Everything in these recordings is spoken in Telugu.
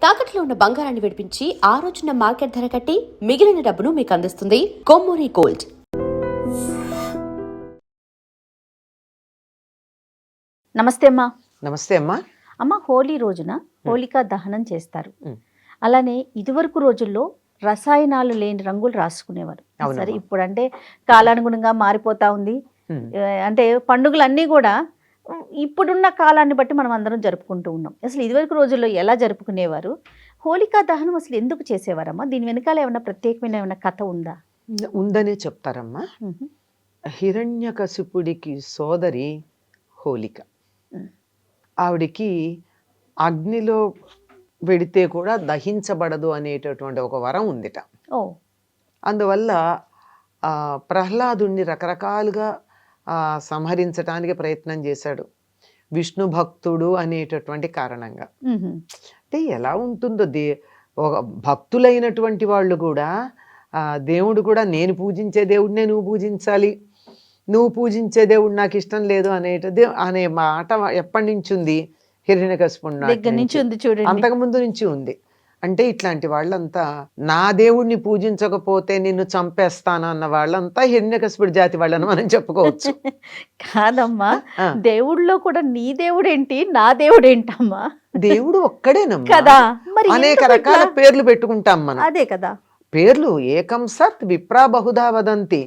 తాకట్లో ఉన్న బంగారాన్ని విడిపించి ఆ రోజున మార్కెట్ ధర కట్టి మిగిలిన డబ్బును మీకు అందిస్తుంది కొమ్మూరి గోల్డ్. నమస్తే అమ్మా. నమస్తే అమ్మా. అమ్మ, హోలీ రోజున హోలికా దహనం చేస్తారు. అలానే ఇదివరకు రోజుల్లో రసాయనాలు లేని రంగులు రాసుకునేవారు. సరే, ఇప్పుడంటే కాలానుగుణంగా మారిపోతా ఉంది. అంటే పండుగలన్నీ కూడా ఇప్పుడున్న కాలాన్ని బట్టి మనం అందరం జరుపుకుంటూ ఉన్నాం. అసలు ఇదివరకు రోజుల్లో ఎలా జరుపుకునేవారు? హోలికా దహనం అసలు ఎందుకు చేసేవారమ్మా? దీని వెనకాల ఏమైనా ప్రత్యేకమైన ఏమైనా కథ ఉందా? ఉందనే చెప్తారమ్మా. హిరణ్యకశిపుడికి సోదరి హోలిక. ఆవిడికి అగ్నిలో వెడితే కూడా దహించబడదు అనేటటువంటి ఒక వరం ఉందిట. అందువల్ల ప్రహ్లాదుణ్ణి రకరకాలుగా సంహరించడానికి ప్రయత్నం చేశాడు, విష్ణు భక్తుడు అనేటటువంటి కారణంగా. అంటే ఎలా ఉంటుందో, ఒక భక్తులైనటువంటి వాళ్ళు కూడా దేవుడు కూడా నేను పూజించే దేవుడినే నువ్వు పూజించాలి, నువ్వు పూజించే దేవుడు నాకు ఇష్టం లేదు అనే మాట ఎప్పటి నుంచి ఉంది? హిరణ్యకశిపుడు అంతకుముందు నుంచి ఉంది. అంటే ఇట్లాంటి వాళ్ళంతా నా దేవుడిని పూజించకపోతే నిన్ను చంపేస్తాను అన్న వాళ్ళంతా హిరణ్యకశిపుడి జాతి వాళ్ళని మనం చెప్పుకోవచ్చు. కాదమ్మా, దేవుళ్ళలో కూడా నీ దేవుడు ఏంటి, నా దేవుడు ఏంటమ్మా? దేవుడు ఒక్కడేనమ్మా కదా, మరి అనేక రకాల పేర్లు పెట్టుకుంటాం మనం. అదే కదా, పేర్లు ఏకం సత్ విప్రా బహుధా వదంతి.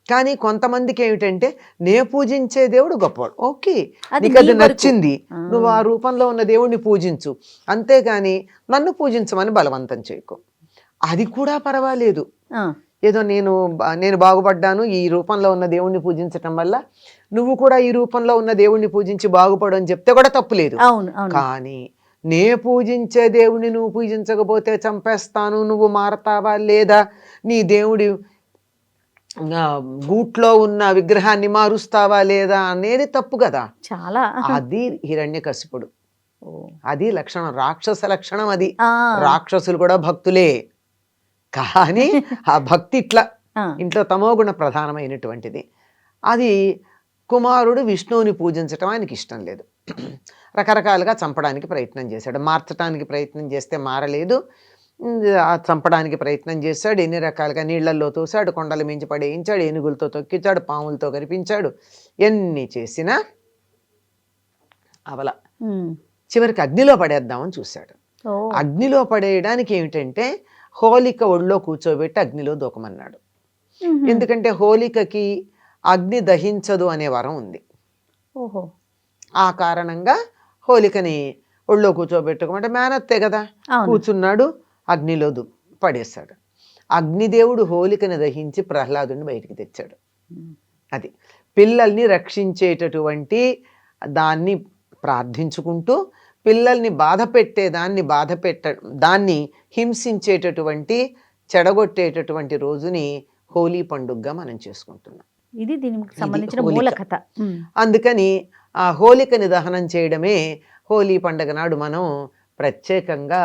కానీ కొంతమందికి ఏమిటంటే నే పూజించే దేవుడు గొప్పవాడు. ఓకే, నీకు అది నచ్చింది, నువ్వు ఆ రూపంలో ఉన్న దేవుడిని పూజించు, అంతేగాని నన్ను పూజించమని బలవంతం చేయకు. అది కూడా పర్వాలేదు. ఏదో నేను బాగుపడ్డాను ఈ రూపంలో ఉన్న దేవుణ్ణి పూజించటం వల్ల, నువ్వు కూడా ఈ రూపంలో ఉన్న దేవుణ్ణి పూజించి బాగుపడు అని చెప్తే కూడా తప్పులేదు. కానీ నే పూజించే దేవుడిని నువ్వు పూజించకపోతే చంపేస్తాను, నువ్వు మారతావా లేదా, నీ దేవుడి గూట్లో ఉన్న విగ్రహాన్ని మారుస్తావా లేదా అనేది తప్పు కదా. చాలా. అది హిరణ్యకశిపుడు, అది లక్షణం, రాక్షస లక్షణం అది. రాక్షసులు కూడా భక్తులే, కానీ ఆ భక్తి ఇంట్లో తమోగుణ ప్రధానమైనటువంటిది. అది కుమారుడు విష్ణువుని పూజించటం ఆయనకి ఇష్టం లేదు. రకరకాలుగా చంపడానికి ప్రయత్నం చేశాడు, మార్చడానికి ప్రయత్నం చేస్తే మారలేదు, చంపడానికి ప్రయత్నం చేశాడు. ఎన్ని రకాలుగా నీళ్లలో తోసాడు, కొండల మించి పడేయించాడు, ఏనుగులతో తొక్కించాడు, పాములతో కనిపించాడు, ఎన్ని చేసినా అవల. చివరికి అగ్నిలో పడేద్దామని చూశాడు. అగ్నిలో పడేయడానికి ఏమిటంటే హోలిక ఒళ్ళో కూర్చోబెట్టి అగ్నిలో దూకమన్నాడు. ఎందుకంటే హోలికకి అగ్ని దహించదు అనే వరం ఉంది. ఆ కారణంగా హోలికని ఒళ్ళో కూర్చోబెట్టుకోమంటే మేనత్తే కదా, కూర్చున్నాడు, అగ్నిలో పడేశాడు. అగ్నిదేవుడు హోలికని దహించి ప్రహ్లాదుని బయటికి తెచ్చాడు. అది పిల్లల్ని రక్షించేటటువంటి దాన్ని ప్రార్థించుకుంటూ, పిల్లల్ని దాన్ని హింసించేటటువంటి చెడగొట్టేటటువంటి రోజుని హోలీ పండుగగా మనం చేసుకుంటున్నాం. ఇది దీనికి సంబంధించిన మూల కథ. అందుకని ఆ హోలికని దహనం చేయడమే హోలీ పండుగ నాడు మనం ప్రత్యేకంగా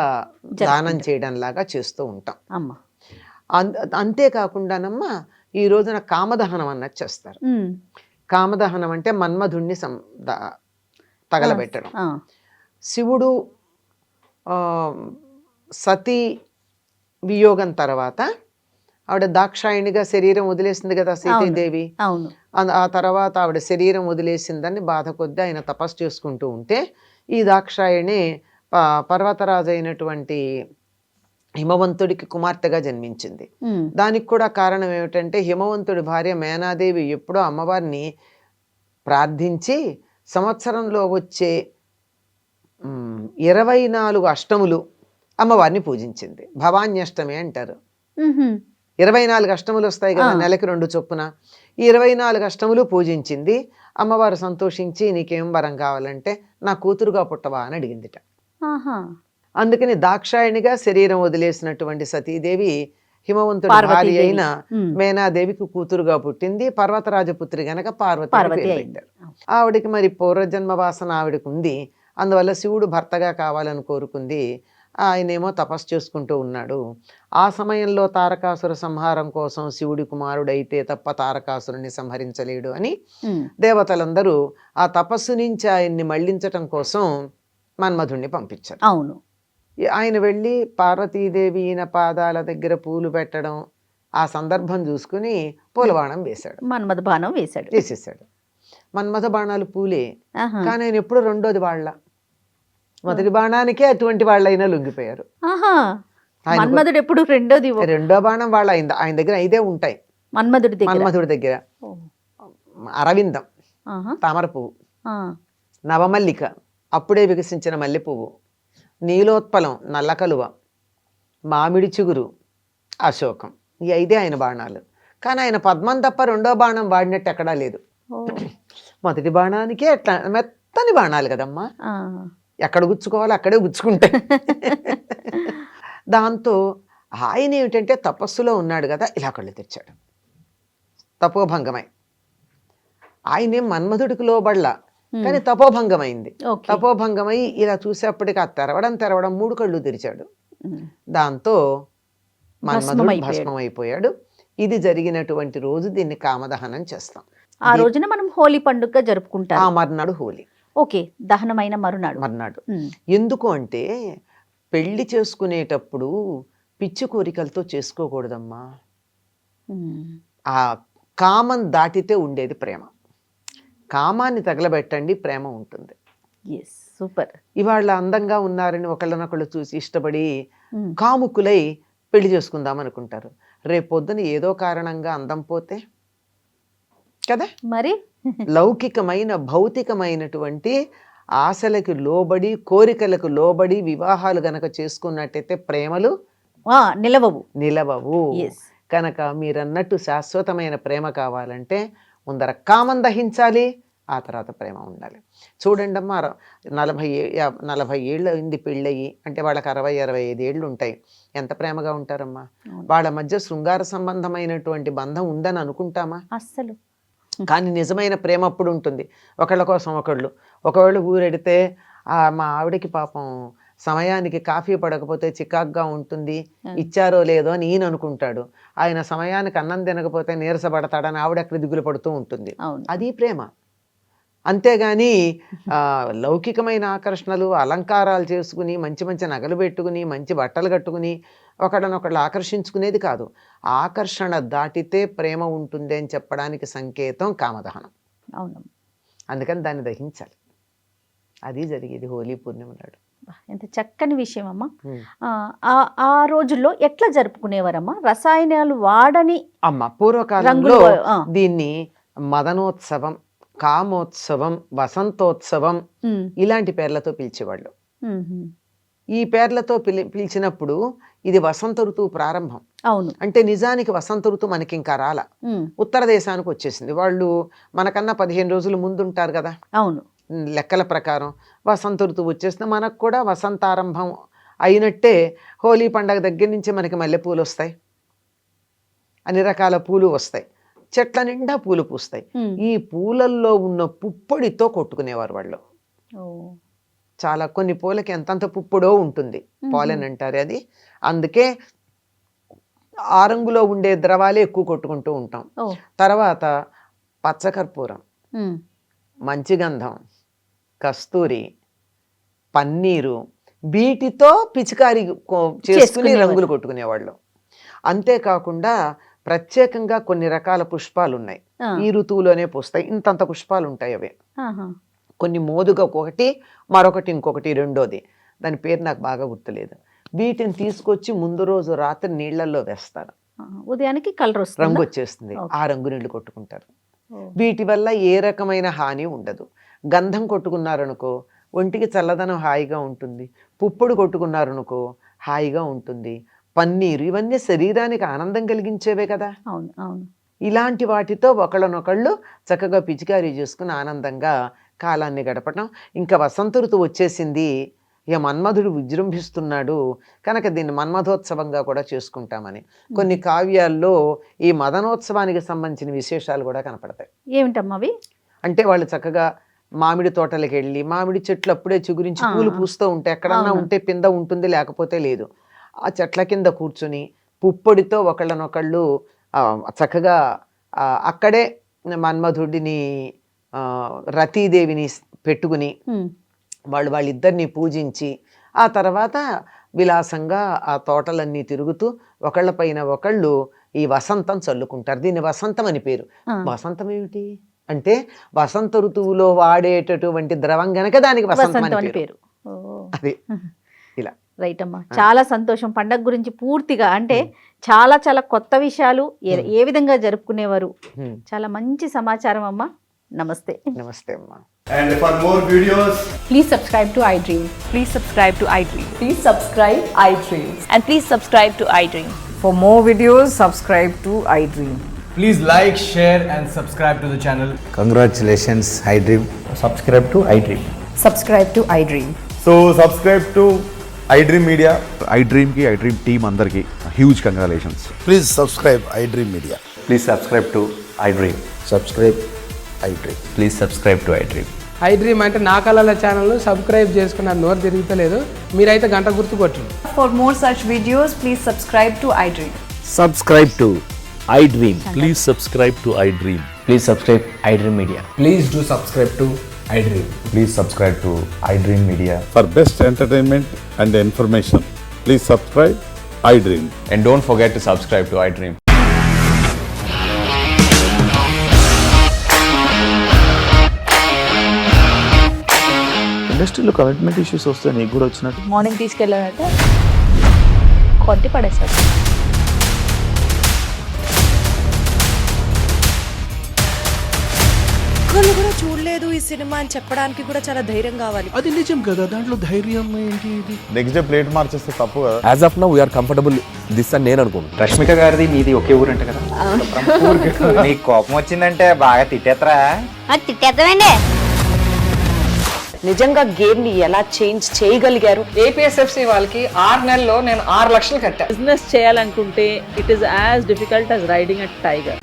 దానం చేయడం లాగా చేస్తూ ఉంటాం. అంతేకాకుండానమ్మా ఈ రోజున కామదహనం అన్నది చేస్తారు. కామదహనం అంటే మన్మధుణ్ణి తగలబెట్టడం. శివుడు సతీ వియోగం తర్వాత ఆవిడ దాక్షాయణిగా శరీరం వదిలేసింది కదా సీతాదేవి. ఆ తర్వాత ఆవిడ శరీరం వదిలేసిందని బాధ కొద్దీ ఆయన తపస్సు చేసుకుంటూ ఉంటే ఈ దాక్షాయణి పర్వతరాజు అయినటువంటి హిమవంతుడికి కుమార్తెగా జన్మించింది. దానికి కూడా కారణం ఏమిటంటే హిమవంతుడి భార్య మేనాదేవి ఎప్పుడో అమ్మవారిని ప్రార్థించి సంవత్సరంలో వచ్చే 24 అష్టములు అమ్మవారిని పూజించింది. భవాన్యష్టమి అంటారు. 24 అష్టములు వస్తాయి కదా, నెలకి 2 చొప్పున. ఈ 24 అష్టములు పూజించింది. అమ్మవారు సంతోషించి నీకేం వరం కావాలంటే నా కూతురుగా పుట్టవా అని అడిగిందిట. అందుకని దాక్షాయణిగా శరీరం వదిలేసినటువంటి సతీదేవి హిమవంతుడి భార్య అయిన మేనాదేవికి కూతురుగా పుట్టింది. పర్వతరాజపుత్రి గనక పార్వతి పెట్టారు. ఆవిడికి మరి పూర్వజన్మ వాసన ఆవిడకి ఉంది. అందువల్ల శివుడు భర్తగా కావాలని కోరుకుంది. ఆయనేమో తపస్సు చేసుకుంటూ ఉన్నాడు. ఆ సమయంలో తారకాసుర సంహారం కోసం శివుడి కుమారుడైతే తప్ప తారకాసురుని సంహరించలేడు అని దేవతలందరూ ఆ తపస్సు నుంచి ఆయన్ని మళ్లించటం కోసం మన్మధుణ్ణి పంపించారు. అవును. ఆయన వెళ్ళి పార్వతీదేవి ఈయన పాదాల దగ్గర పూలు పెట్టడం ఆ సందర్భం చూసుకుని పూలబాణం వేశాడు, మన్మథ బాణం వేశాడు. వేసేసాడు. మన్మథ బాణాలు పూలే, ఆహా. కానీ ఆయన ఎప్పుడు రెండోది వాళ్ళ, మొదటి బాణానికే అటువంటి వాళ్ళైనా లొంగిపోయారు. ఆహా. ఆయన మన్మధుడు ఎప్పుడు రెండోది రెండో బాణం వాళ్ళ ఆయన దగ్గర 5 ఉంటాయి. మన్మధుడి దగ్గర. మన్మథుడి దగ్గర ఓ. అరవిందం, ఆహా. తామర పువ్వు, ఆ. నవమల్లిక అప్పుడే వికసించిన మల్లె పువ్వు, నీలోత్పలం నల్ల కలువ, మామిడి చిగురు, అశోకం. ఈ 5 ఆయన బాణాలు. కానీ ఆయన పద్మం తప్ప రెండో బాణం వాడినట్టు ఎక్కడా లేదు. ఓ. మొదటి బాణానికే అట్లా మెత్తని బాణాలు కదమ్మా, ఆ. ఎక్కడ గుచ్చుకోవాలో అక్కడే గుచ్చుకుంటాయి. దాంతో ఆయన ఏమిటంటే తపస్సులో ఉన్నాడు కదా, ఇలా కళ్ళు తెచ్చాడు తపోభంగమై. ఆయనేం మన్మధుడికి లోబడలా, కానీ తపోభంగమైంది. ఓకే. తపోభంగమై ఇలా చూసేప్పటికి ఆ తెరవడం 3 కళ్ళు తెరిచాడు. ఉమ్. దాంతో మన్మధుడు భస్మమైపోయాడు. భస్మమైపోయాడు. ఇది జరిగినటువంటి రోజు దీన్ని కామదహనం చేస్తాం. ఆ రోజున మనం హోలీ పండుగ ఆ జరుపుకుంటాం. మర్నాడు హోలీ. ఓకే, దహనమైన మరునాడు. మర్నాడు ఉమ్. ఎందుకు అంటే పెళ్లి చేసుకునేటప్పుడు పిచ్చి కోరికలతో చేసుకోకూడదమ్మా. ఉమ్. ఆ కామం దాటితే ఉండేది ప్రేమ. కామాన్ని తగలబెట్టండి, ప్రేమ ఉంటుంది. Yes, super. ఇవాళ అందంగా ఉన్నారని ఒకళ్ళనొకళ్ళు చూసి ఇష్టపడి ఉమ్. కాముకులై పెళ్లి చేసుకుందాం అనుకుంటారు. రేపొద్దున ఏదో కారణంగా అందం పోతే కదా, మరి లౌకికమైన భౌతికమైనటువంటి ఆశలకు లోబడి కోరికలకు లోబడి వివాహాలు గనక చేసుకున్నట్టయితే ప్రేమలు నిలవవు. నిలవవు. ఎస్. కనుక మీరన్నట్టు శాశ్వతమైన ప్రేమ కావాలంటే ముందర కామం దహించాలి, ఆ తర్వాత ప్రేమ ఉండాలి. చూడండి అమ్మా, 40 ఏళ్ళు అయింది పెళ్ళయి అంటే వాళ్ళకి 60-65 ఏళ్ళు ఉంటాయి. ఎంత ప్రేమగా ఉంటారమ్మా. వాళ్ళ మధ్య శృంగార సంబంధమైనటువంటి బంధం ఉందని అనుకుంటామా? అస్సలు. కానీ నిజమైన ప్రేమ అప్పుడు ఉంటుంది. ఒకళ్ళ కోసం ఒకవేళ ఊరెడితే మా ఆవిడకి పాపం సమయానికి కాఫీ పడకపోతే చికాగ్గా ఉంటుంది, ఇచ్చారో లేదో అని ఈయన అనుకుంటాడు. ఆయన సమయానికి అన్నం తినకపోతే నీరసపడతాడని ఆవిడ అక్కడ దిగులు పడుతూ ఉంటుంది. అది ప్రేమ. అంతేగాని లౌకికమైన ఆకర్షణలు, అలంకారాలు చేసుకుని, మంచి మంచి నగలు పెట్టుకుని, మంచి బట్టలు కట్టుకుని ఒకళ్ళనొకళ్ళు ఆకర్షించుకునేది కాదు. ఆకర్షణ దాటితే ప్రేమ ఉంటుంది అని చెప్పడానికి సంకేతం కామదహనం. అవును. అందుకని దాన్ని దహించాలి. అది జరిగేది హోలీ పూర్ణిమ నాడు. ఎంత చక్కని విషయం అమ్మా. ఆ రోజుల్లో ఎట్లా జరుపుకునేవారమ్మా? రసాయనాలు వాడని పూర్వకాలంలో దీన్ని మదనోత్సవం, కామోత్సవం, వసంతోత్సవం ఇలాంటి పేర్లతో పిలిచేవాళ్ళు. ఈ పేర్లతో పిలిచినప్పుడు ఇది వసంత ఋతువు ప్రారంభం. అవును. అంటే నిజానికి వసంత ఋతువు మనకి ఇంకా రాల, ఉత్తర దేశానికి వచ్చేసింది. వాళ్ళు మనకన్నా 15 రోజులు ముందు ఉంటారు కదా. అవును. లెక్కల ప్రకారం వసంత ఋతువు వచ్చేసింది. మనకు కూడా వసంతారంభం అయినట్టే హోలీ పండగ దగ్గర నుంచి మనకి మల్లెపూలు వస్తాయి, అన్ని రకాల పూలు వస్తాయి, చెట్ల నిండా పూలు పూస్తాయి. ఈ పూలల్లో ఉన్న పుప్పొడితో కొట్టుకునేవారు వాళ్ళు. చాలా కొన్ని పూలకి ఎంతంత పుప్పొడో ఉంటుంది, పాలెన్ అంటారు అది. అందుకే ఆ రంగులో ఉండే ద్రవాలే ఎక్కువ కొట్టుకుంటూ ఉంటాం. తర్వాత పచ్చకర్పూరం, మంచిగంధం, కస్తూరి, పన్నీరు, వీటితో పిచికారి చేసుకుని రంగులు కొట్టుకునేవాళ్ళు. అంతేకాకుండా ప్రత్యేకంగా కొన్ని రకాల పుష్పాలు ఉన్నాయి, ఈ ఋతువులోనే పూస్తాయి. ఇంతంత పుష్పాలు ఉంటాయి అవి. కొన్ని మోదుగా ఒకటి, మరొకటి ఇంకొకటి రెండోది, దాని పేరు నాకు బాగా గుర్తులేదు. వీటిని తీసుకొచ్చి ముందు రోజు రాత్రి నీళ్లలో వేస్తారు. ఉదయానికి కలర్ వస్తుంది, రంగు వచ్చేస్తుంది. ఆ రంగు నీళ్లు కొట్టుకుంటారు. వీటి వల్ల ఏ రకమైన హాని ఉండదు. గంధం కొట్టుకున్నారనుకో ఒంటికి చల్లదనం హాయిగా ఉంటుంది. పుప్పొడి కొట్టుకున్నారనుకో హాయిగా ఉంటుంది. పన్నీరు, ఇవన్నీ శరీరానికి ఆనందం కలిగించేవే కదా. అవును అవును. ఇలాంటి వాటితో ఒకళ్ళనొకళ్ళు చక్కగా పిచికారీ చేసుకుని ఆనందంగా కాలాన్ని గడపటం. ఇంకా వసంత ఋతువు వచ్చేసింది, ఇక మన్మధుడు విజృంభిస్తున్నాడు కనుక దీన్ని మన్మథోత్సవంగా కూడా చేసుకుంటామని కొన్ని కావ్యాల్లో ఈ మదనోత్సవానికి సంబంధించిన విశేషాలు కూడా కనపడతాయి. ఏమిటమ్మా అవి? అంటే వాళ్ళు చక్కగా మామిడి తోటలకు వెళ్ళి, మామిడి చెట్లు అప్పుడే చిగురించి పూలు పూస్తూ ఉంటే, ఎక్కడన్నా ఉంటే పింద ఉంటుంది, లేకపోతే లేదు, ఆ చెట్ల కింద కూర్చుని పుప్పొడితో ఒకళ్ళనొకళ్ళు చక్కగా అక్కడే మన్మధుడిని రతీదేవిని పెట్టుకుని వాళ్ళిద్దరిని పూజించి ఆ తర్వాత విలాసంగా ఆ తోటలన్నీ తిరుగుతూ ఒకళ్ళపైన ఒకళ్ళు ఈ వసంతం చల్లుకుంటారు. దీన్ని వసంతం అని పేరు. వసంతం ఏమిటి అంటే వసంత ఋతువులో వాడేటటువంటి ద్రవం గనక దానికి వసంతం అని పేరు. అది ఇలా. రైట్ అమ్మా, చాలా సంతోషం. పండగ గురించి పూర్తిగా అంటే చాలా చాలా కొత్త విషయాలు ఏ విధంగా జరుపుకునేవారు, చాలా మంచి సమాచారం అమ్మా. నమస్తే. నమస్తే అమ్మా. And for more videos, Please subscribe to iDream. Please subscribe to iDream. Please subscribe iDream. And please subscribe to iDream. For more videos, subscribe to iDream. please like, share and subscribe to the channel. Congratulations, iDream. Subscribe to iDream. Subscribe to iDream. So subscribe to iDream Media. iDream ki iDream team andarki huge congratulations. Please subscribe iDream Media. Please subscribe to iDream. Subscribe iDream. Please subscribe to iDream. iDream అంటే నా కళల ఛానల్ సబ్స్క్రైబ్ చేసుకున్న నోరు తిరుగుతలేదు, మీరైతే గంట గుర్తు కొట్టండి. For more such videos, please subscribe to iDream. Subscribe to iDream. Please subscribe to iDream. Please subscribe iDream Media. Please do subscribe to iDream. Please subscribe to iDream Media. For best entertainment and information, please subscribe iDream. And don't forget to subscribe to iDream. ఇండస్ట్రీలో కమిట్మెంట్ ఇష్యూస్ వస్తే నీకు కూడా వచ్చినట్టు మార్నింగ్ తీసుకెళ్ళాలంటే కొట్టి పడేసాడు. ఒక్కళ్ళు కూడా చూడలేదు ఈ సినిమా అని చెప్పడానికి కూడా చాలా ధైర్యం కావాలి. అది నిజం కదా, దాంట్లో ధైర్యం ఏంటి? నెక్స్ట్ డే ప్లేట్ మార్చేస్తే తప్పు కదా. As of now, we are comfortable this అని నేను అనుకుంటున్నాను. రష్మిక గారిది మీది ఒకే ఊరంట కదా. నీకు కోపం వచ్చిందంటే బాగా తిట్టేత్తరా? తిట్టేద్దామండి. నిజంగా గేమ్ ని ఎలా చేంజ్ చేయగలిగారు? ఏపీఎస్ఎఫ్సి వాళ్ళకి 6 నెలల్లో నేను 6 లక్షలు కట్టా. బిజినెస్ చేయాలనుకుంటే it is as difficult as riding a tiger.